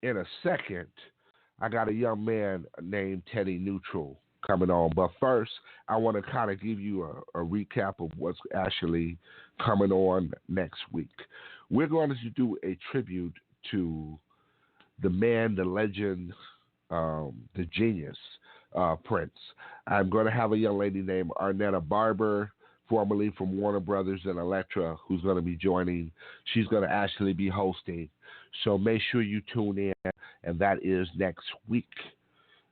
in a second, I got a young man named Teddy Neutral coming on. But first, I want to kind of give you a recap of what's actually coming on next week. We're going to do a tribute to the man, the legend, the genius, Prince. I'm going to have a young lady named Arnetta Barber, formerly from Warner Brothers and Elektra, who's going to be joining. She's going to actually be hosting. So make sure you tune in, and that is next week.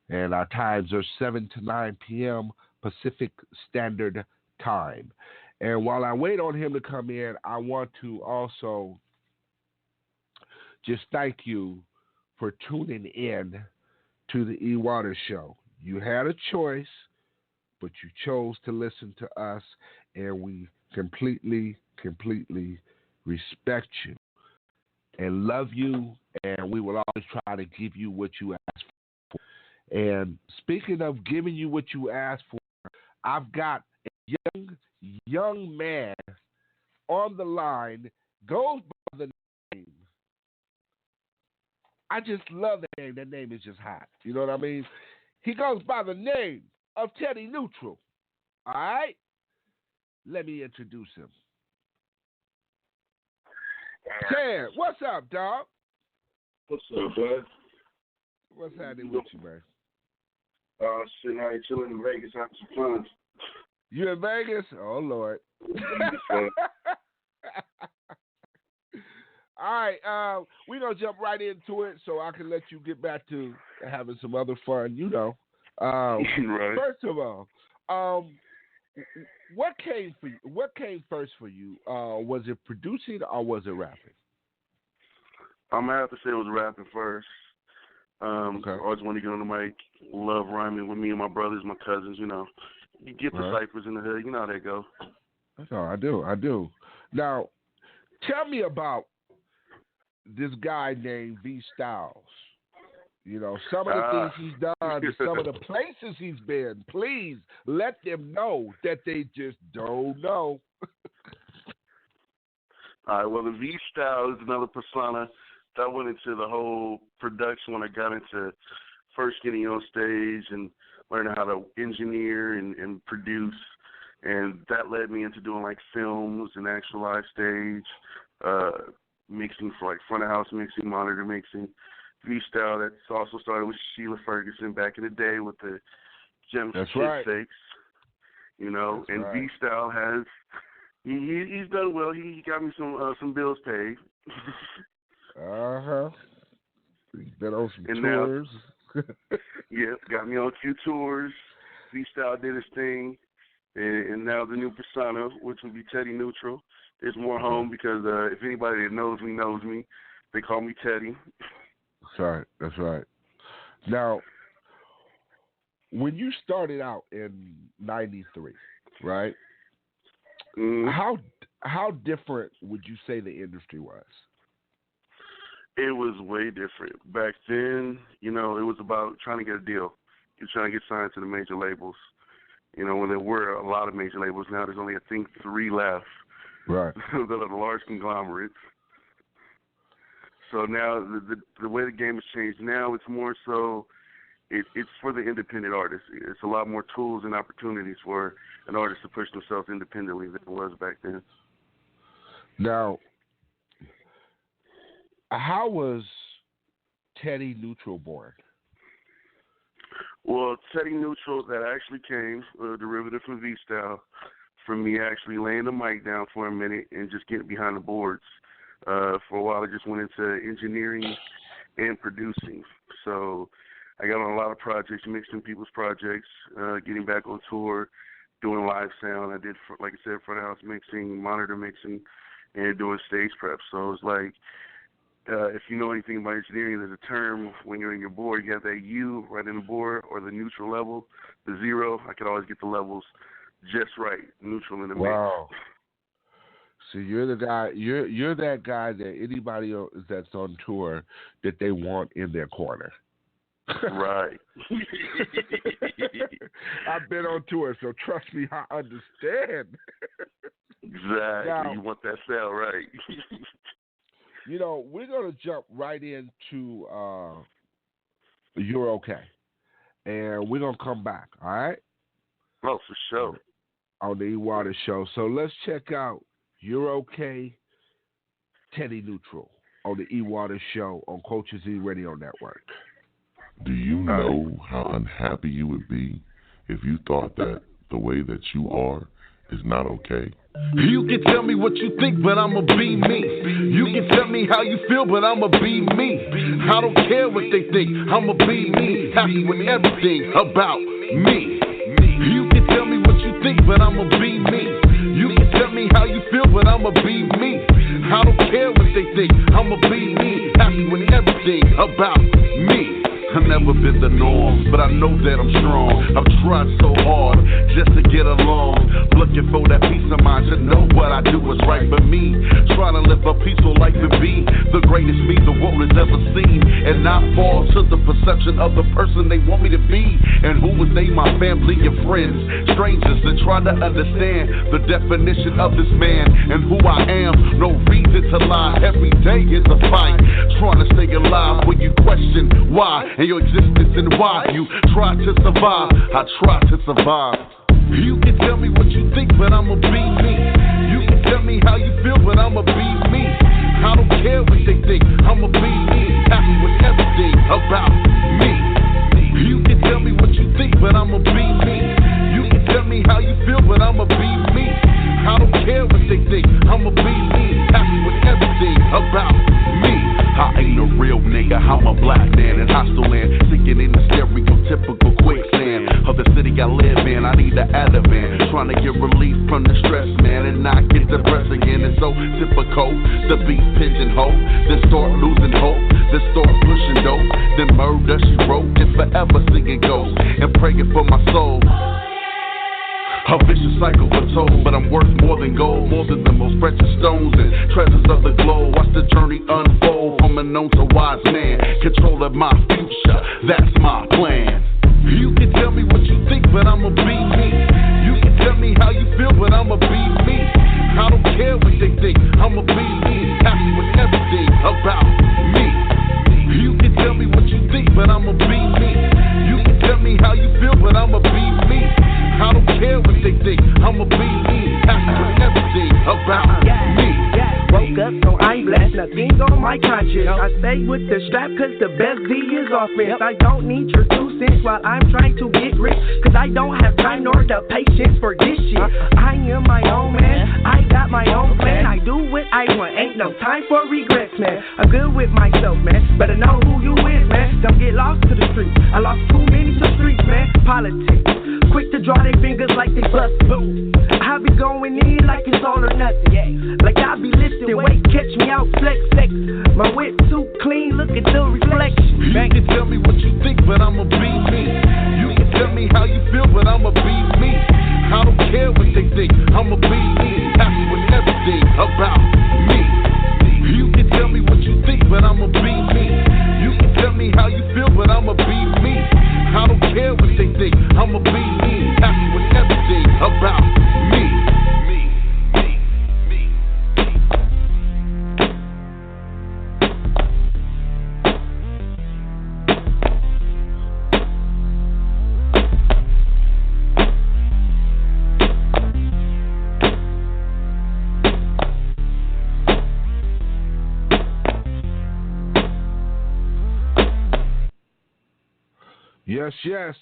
And our times are 7 to 9 p.m. Pacific Standard Time. And while I wait on him to come in, I want to also just thank you for tuning in to the E. Waters Show. You had a choice, but you chose to listen to us, and we completely, completely respect you and love you, and we will always try to give you what you ask for. And speaking of giving you what you asked for, I've got a young man on the line, goes by the name. I just love that name. That name is just hot. You know what I mean? He goes by the name of Teddy Neutral. All right? Let me introduce him. Ted, what's up, dog? What's up, bud? What's happening with you, man? Shit, I ain't chilling in Vegas having some fun. You in Vegas? Oh, Lord. All right, we're going to jump right into it so I can let you get back to having some other fun, you know. Right. First of all, what came first for you? Was it producing or was it rapping? I'm going to have to say it was rapping first. Okay. I always want to get on the mic, love rhyming with me and my brothers, my cousins, you know. You get the ciphers in the hood, you know how they go. That's all I do. Now, tell me about this guy named V Styles. You know, some of the things he's done, some of the places he's been. Please let them know that they just don't know. All right, well, the V Style is another persona that went into the whole production when I got into first getting on stage and learning how to engineer and produce. And that led me into doing like films and actual live stage, mixing for like front of house mixing, monitor mixing. V-Style, that's also started with Sheila Ferguson back in the day with the Gem Shitsakes, you know. That's and right. V-Style has, he's done well. He got me some bills paid. He's been on some and tours. Yeah, got me on a few tours. V-Style did his thing. And now the new persona, which will be Teddy Neutral, is more home because if anybody that knows me, they call me Teddy. That's right. Now, when you started out in '93, right? Mm-hmm. How different would you say the industry was? It was way different. Back then, you know, it was about trying to get a deal. You're trying to get signed to the major labels. You know, when there were a lot of major labels, now there's only, I think, 3 left. Right. That are the large conglomerates. So now the way the game has changed, now it's more so it's for the independent artist. It's a lot more tools and opportunities for an artist to push themselves independently than it was back then. Now, how was Teddy Neutral born? Well, Teddy Neutral, that actually came, a derivative from V-Style, from me actually laying the mic down for a minute and just getting behind the boards. For a while, I just went into engineering and producing. So I got on a lot of projects, mixing people's projects, getting back on tour, doing live sound. I did, like I said, front of house mixing, monitor mixing, and doing stage prep. So it's like, if you know anything about engineering, there's a term when you're in your board, you have that U right in the board or the neutral level, the 0. I could always get the levels just right, neutral in the mix. Wow. So you're the guy. You're that guy that anybody else that's on tour that they want in their corner. Right. I've been on tour, so trust me, I understand. Exactly. Now, you want that sale, right? we're gonna jump right into You're Okay, and we're gonna come back. All right, Oh, for sure. on the E Water Show. So let's check out You're Okay, Teddy Neutral on the E Water Show on Coaches E Radio Network. Do you know how unhappy you would be if you thought that the way that you are is not okay? You can tell me what you think, but I'ma be me. You can tell me how you feel, but I'ma be me. I don't care what they think, I'ma be me. Happy with everything about me. You can tell me what you think, but I'ma be me. You can tell me how you feel, but I'ma be me. I don't care what they think, I'ma be me. Happy with everything about me. I've never been the norm, but I know that I'm strong. I've tried so hard just to get along. Looking for that peace of mind to know what I do is right for me. Trying to live a peaceful life and be the greatest me the world has ever seen. And not fall to the perception of the person they want me to be. And who was they? My family and friends. Strangers that try to understand the definition of this man and who I am. No reason to lie. Every day is a fight. Trying to stay alive when you question why and your existence and why you try to survive. I try to survive. You can tell me what you think, but I'ma be me. You can tell me how you feel, but I'ma be me. I don't care what they think, I'ma be me. Happy with everything about me. You can tell me what you think, but I'ma be me. You can tell me how you feel, but I'ma be me. I don't care what they think, I'ma be me. Happy with everything about me. I ain't a real nigga, I'm a black man in hostile land, sinking in the stereotypical quicksand of the city I live in. I need an Ativan, trying to get relief from the stress, man, and not get depressed again. It's so typical to be pigeonholed, then start losing hope, then start pushing dope, then murder she wrote, and forever singing ghosts and praying for my soul. A vicious cycle foretold, but I'm worth more than gold, more than the most precious stones and treasures of the globe. Watch the journey unfold from unknown to wise man, control of my future, that's my plan. You can tell me what you think, but I'ma be me. You can tell me how you feel, but I'ma be me. I don't care what they think, I'ma be me. Happy with everything about me. You can tell me what you think, but I'ma be me. You can tell me how you feel, but I'ma be me. I don't care what they think, I'ma be me. Happy with everything about me. Woke up, so I ain't blessed, nothing's on my conscience. I stay with the strap, cause the best D is offense. I don't need your 2 cents while I'm trying to get rich, cause I don't have time nor the patience for this shit. I am my own man, I got my own plan. I do what I want, ain't no time for regrets, man. I'm good with myself, man, better know who you is, man. Don't get lost to the streets, I lost too many to streets, man. Politics, quick to draw their fingers like they bust boom. I be going in like it's all or nothing, yeah. Like I be lifting weight, catch me out, flex, flex. My whip too clean, look at the reflection. You can tell me what you think, but I'ma be me. You can tell me how you feel, but I'ma be me. I don't care what they think, I'ma be me. Happy with everything about me. You can tell me what you think, but I'ma be me. You can tell me how you feel, but I'ma be me. I don't care what they think, I'ma be me. Happy with everything about me. Yes, yes.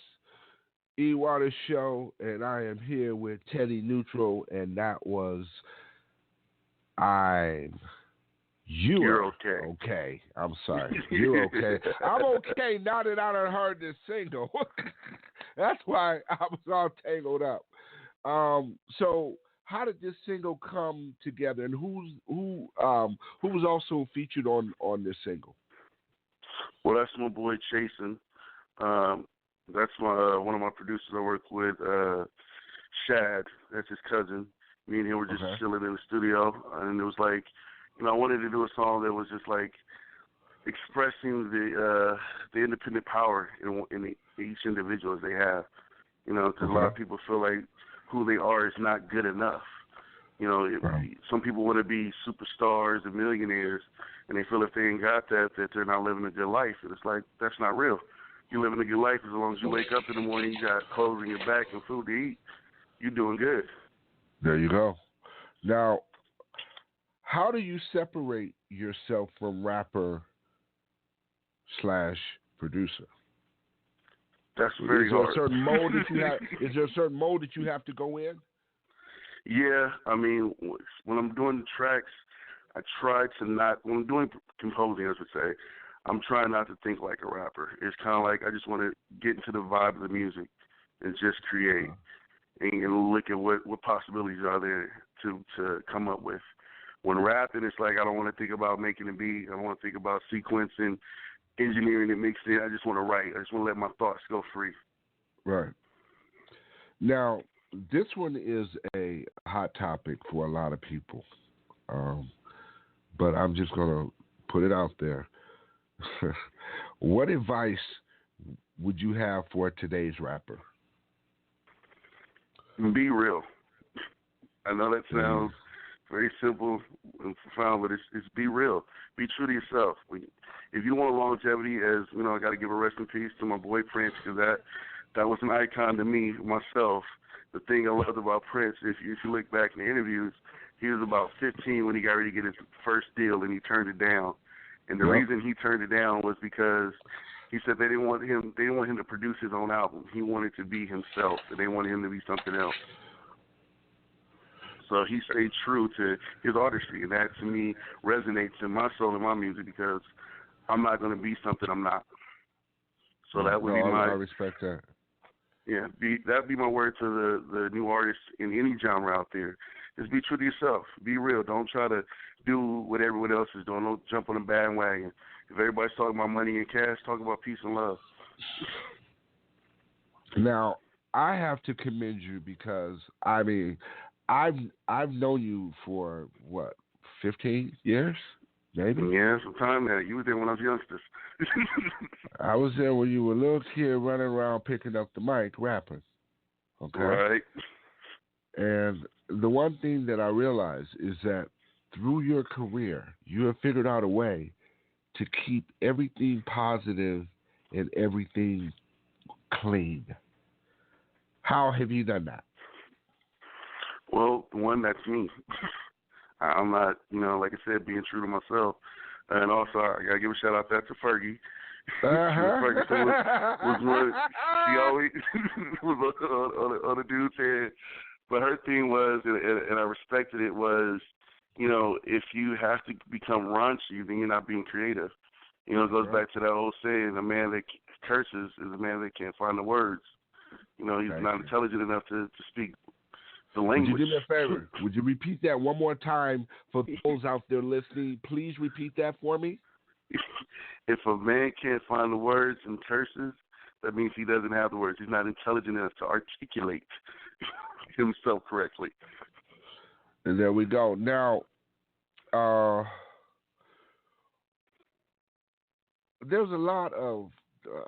E Water Show, and I am here with Teddy Neutral, and that was You're okay. Okay. I'm sorry. You're okay. I'm okay now that I done heard this single. That's why I was all tangled up. So how did this single come together, and who was also featured on this single? Well, that's my boy Chasen. That's my one of my producers I work with, Shad. That's his cousin. Me and him were just chilling in the studio, and it was like, I wanted to do a song that was just like expressing the independent power in each individual as they have. Because a lot of people feel like who they are is not good enough. You know, some people want to be superstars and millionaires, and they feel if they ain't got that they're not living a good life. And it's like, that's not real. You're living a good life as long as you wake up in the morning, you got clothes on your back and food to eat. You're doing good. There you go. Now, how do you separate yourself from rapper / producer? That's very hard. Is there a certain mode that you have? Is there a certain mode that you have to go in? Yeah, I mean, when I'm doing the tracks, I try to not. When I'm doing composing, I should say, I'm trying not to think like a rapper. It's kind of like I just want to get into the vibe of the music and just create and look at what possibilities are there to come up with. When rapping, it's like I don't want to think about making a beat. I don't want to think about sequencing, engineering it, mixing it. I just want to write. I just want to let my thoughts go free. Right. Now, this one is a hot topic for a lot of people, but I'm just going to put it out there. What advice would you have for today's rapper? Be real. I know that sounds very simple and profound, but it's be real. Be true to yourself. If you want longevity, as you know, I got to give a rest in peace to my boy Prince, because that was an icon to me myself. The thing I loved about Prince, if you look back in the interviews, he was about 15 when he got ready to get his first deal, and he turned it down. And the reason he turned it down was because he said they didn't want him to produce his own album. He wanted to be himself, and they wanted him to be something else. So he stayed true to his artistry, and that to me resonates in my soul and my music, because I'm not going to be something I'm not. So that would be my. I respect that. Yeah, that'd be my word to the new artists in any genre out there. Just be true to yourself. Be real. Don't try to do what everyone else is doing. Don't jump on the bandwagon. If everybody's talking about money and cash, talk about peace and love. Now, I have to commend you because, I mean, I've known you for, 15 years? Maybe? Yeah, some time now. You were there when I was youngsters. I was there when you were a little kid running around picking up the mic, rapping. Okay? Right. And the one thing that I realized is that through your career, you have figured out a way to keep everything positive and everything clean. How have you done that? Well, one, that's me. I'm not, like I said, being true to myself. And also, I got to give a shout out to Fergie. Ferguson was one, she always was on the dude's head. But her thing was, and I respected it, was, if you have to become raunchy, then you're not being creative. It goes back to that old saying, a man that curses is a man that can't find the words. He's not intelligent enough to speak the language. Would you do me a favor? Would you repeat that one more time for those out there listening? Please repeat that for me. If a man can't find the words and curses, that means he doesn't have the words. He's not intelligent enough to articulate himself correctly. And there we go. Now, there's a lot of,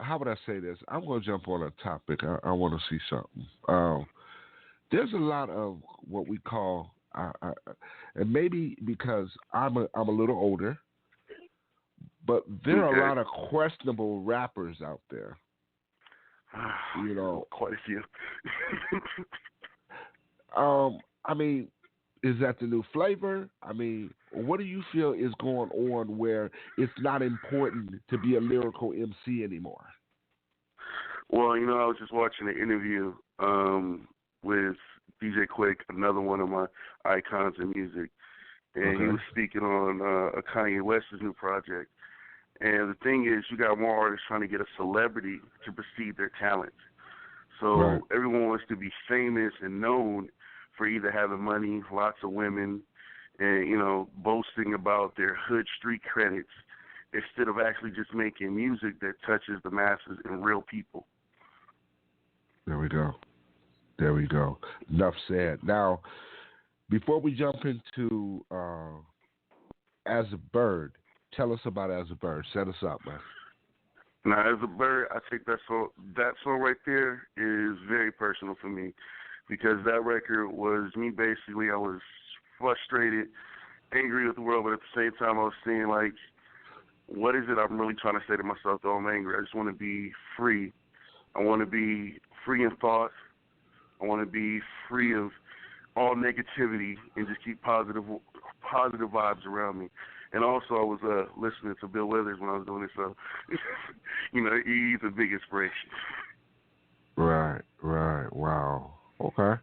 how would I say this? I'm going to jump on a topic. I want to see something. There's a lot of what we call, and maybe because I'm a little older, but there are a lot of questionable rappers out there. Quite a few. I mean, is that the new flavor? I mean, what do you feel is going on where it's not important to be a lyrical MC anymore? Well, I was just watching an interview with DJ Quick, another one of my icons in music, and he was speaking on Kanye West's new project. And the thing is, you got more artists trying to get a celebrity to perceive their talent. So everyone wants to be famous and known for either having money, lots of women, and, boasting about their hood street credits instead of actually just making music that touches the masses and real people. There we go. Enough said. Now, before we jump into As a Bird, tell us about As a Bird. Set us up, man. Now, As a Bird, I think that song right there is very personal for me, because that record was me. Basically, I was frustrated, angry with the world, but at the same time I was seeing like, what is it I'm really trying to say to myself though I'm angry? I just want to be free. I want to be free in thought. I want to be free of all negativity and just keep positive vibes around me. And also I was listening to Bill Withers when I was doing it, so, he's a big inspiration. Right. Wow. Okay.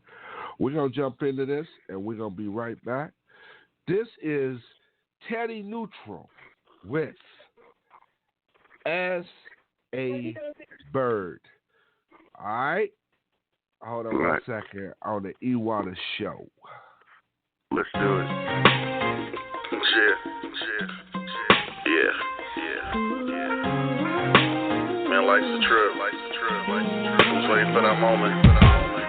We're going to jump into this, and we're going to be right back. This is Teddy Neutral with As a Bird. All right? Hold on one second on the E-Water Show. Let's do it. Yeah. Man, life's a trip. Just waiting for that moment.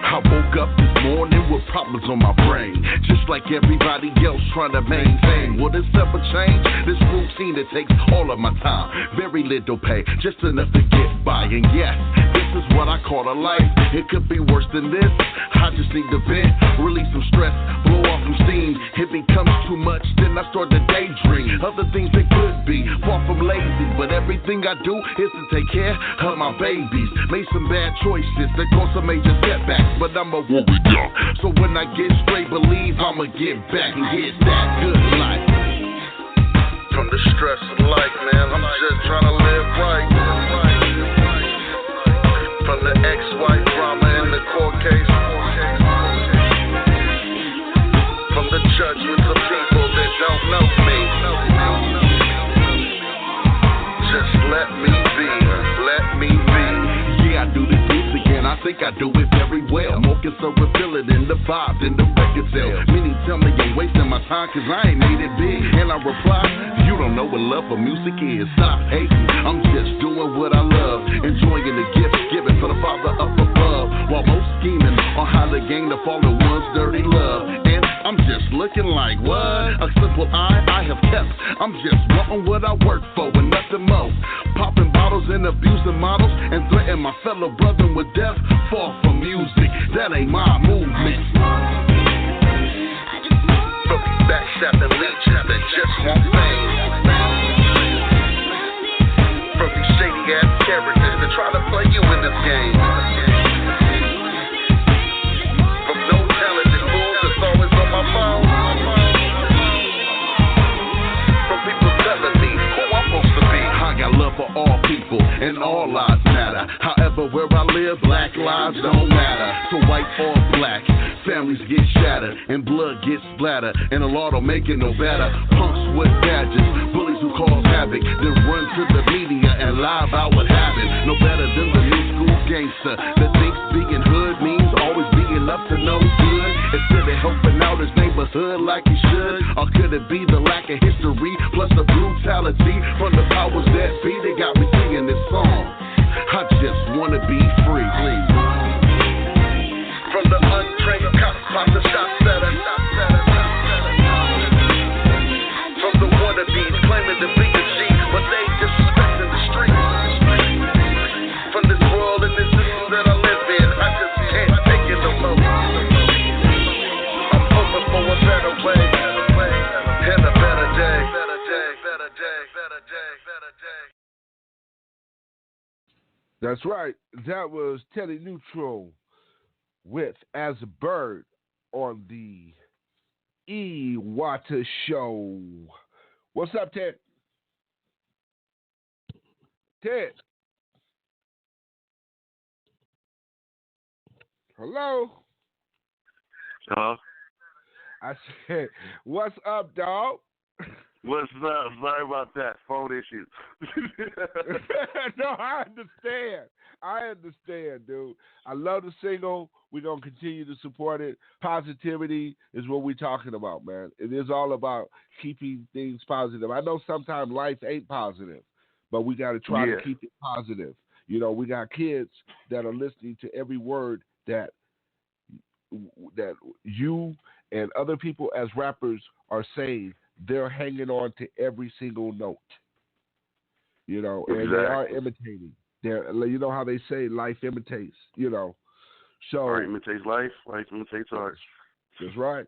I woke up this morning with problems on my brain, just like everybody else trying to maintain. Will this ever change? This routine, it takes all of my time, very little pay, just enough to get by. And yes, this is what I call a life. It could be worse than this. I just need to vent, release some stress, blow off some steam. It becomes too much, then I start to daydream other things that could be. Far from lazy, but everything I do is to take care of my babies. Made some bad choices that caused some major setbacks, but I'm a warrior. So when I get straight, believe I'ma get back and get that good life. From the stress of life, man, I'm just trying to live right. From the ex-wife drama in the court case. From the judgments of people that don't know me. Just let me be. Yeah, I do this music and I think I do it very well. More concerned with feeling in the vibe than the record sale. Many tell me I'm wasting my time cause I ain't made it big. And I reply, you don't know what love for music is. Stop hating, I'm just doing what I love. Enjoying the gifts given for the Father up above. While most scheming on how to gain the fallen one's dirty love. And I'm just looking like what? A simple I have kept. I'm just wanting what I work for and nothing more. Popping bottles and abusing models and threatening my fellow brother with death. Far from music, that ain't my movement. From backstabbing leeches that just want fame. From these shady ass characters that try to play you in this game. From no talented fools that's always on my phone. From people telling me who I'm supposed to be. I got love for all people and all lives matter. However, where I live, black lives don't matter. So white or black, families get shattered and blood gets splattered. And the law don't make it no better. Punks with badges, bullies who cause havoc, then run to the media and lie about what happened. No better than the new school gangster that thinks being hood means always being up to no good. Instead of helping out his neighborhood like he should. Or could it be the lack of history plus the brutality from the powers that be that got me singing this song? I just wanna be free. From the untrained cops, pop the shot setter. From the wannabes claiming to be a G, but they disrespecting the streets. From this world and this system that I live in, I just can't take it no more. I'm hoping for a better way and a better day. That's right. That was Teddy Neutral with As a Bird on the E-Water Show. What's up, Ted? Ted? Hello? Hello? I said, what's up, dog? What's up? Sorry about that. Phone issue. No, I understand, dude. I love the single. We're going to continue to support it. Positivity is what we're talking about, man. It is all about keeping things positive. I know sometimes life ain't positive, but we got to try to keep it positive. You know, we got kids that are listening to every word that you and other people as rappers are saying. They're hanging on to every single note, you know, and they are imitating. You know how they say life imitates, you know. So art imitates life, life imitates art. That's right.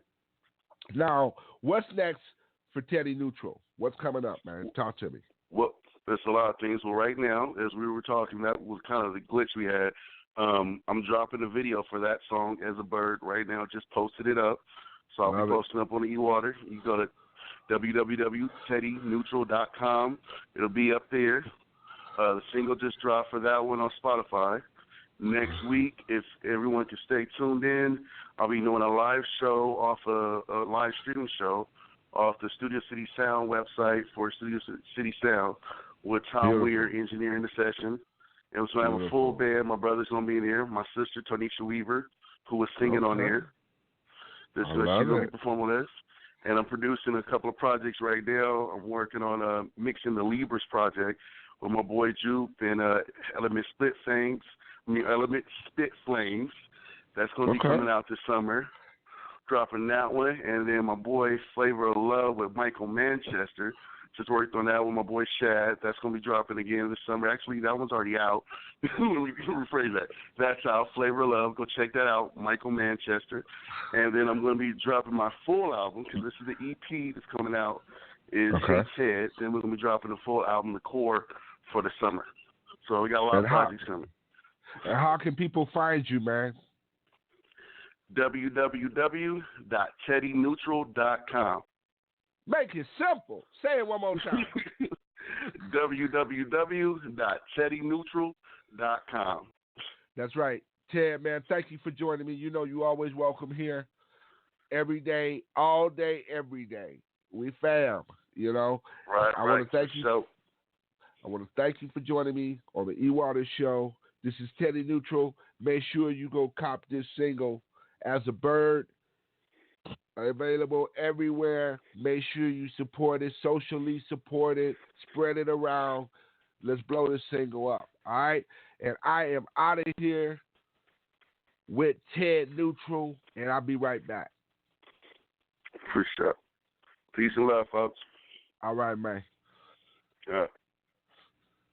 Now, what's next for Teddy Neutral? What's coming up, man? Talk to me. Well, there's a lot of things. Well, right now, as we were talking, that was kind of the glitch we had. I'm dropping a video for that song, As a Bird, right now. Just posted it up. So I'll be posting up on the eWater. You go to www.teddyneutral.com. It'll be up there. The single just dropped for that one on Spotify. Next week, if everyone can stay tuned in, I'll be doing a live show off a live streaming show off the Studio City Sound website for Studio City Sound with Tom Weir engineering the session. And so I have a full band. My brother's going to be in here. My sister, Tonisha Weaver, who was singing on there. She's going to be performing with us. And I'm producing a couple of projects right now. I'm working on mixing the Libras project with my boy Jupe and Element Spit Flames. That's going to be coming out this summer. Dropping that one. And then my boy Flavor of Love with Michael Manchester. Just worked on that with my boy Shad. That's going to be dropping again this summer. Actually, that one's already out. Rephrase that. That's out. Flavor of Love. Go check that out. Michael Manchester. And then I'm going to be dropping my full album because this is the EP that's coming out. Is Head. Then we're going to be dropping the full album, The Core, for the summer. So we got a lot of projects coming. And how can people find you, man? www.teddyneutral.com. Make it simple. Say it one more time. www.teddyneutral.com. That's right. Ted, man, thank you for joining me. You know you always welcome here. Every day, all day, every day. We fam, you know. Right, I want to thank you. So, I want to thank you for joining me on the eWater Show. This is Teddy Neutral. Make sure you go cop this single, As a Bird. Available everywhere. Make sure you support it, socially support it, spread it around. Let's blow this single up, all right? And I am out of here with Ted Neutral, and I'll be right back. For sure. Peace and love, folks. All right, man. All right.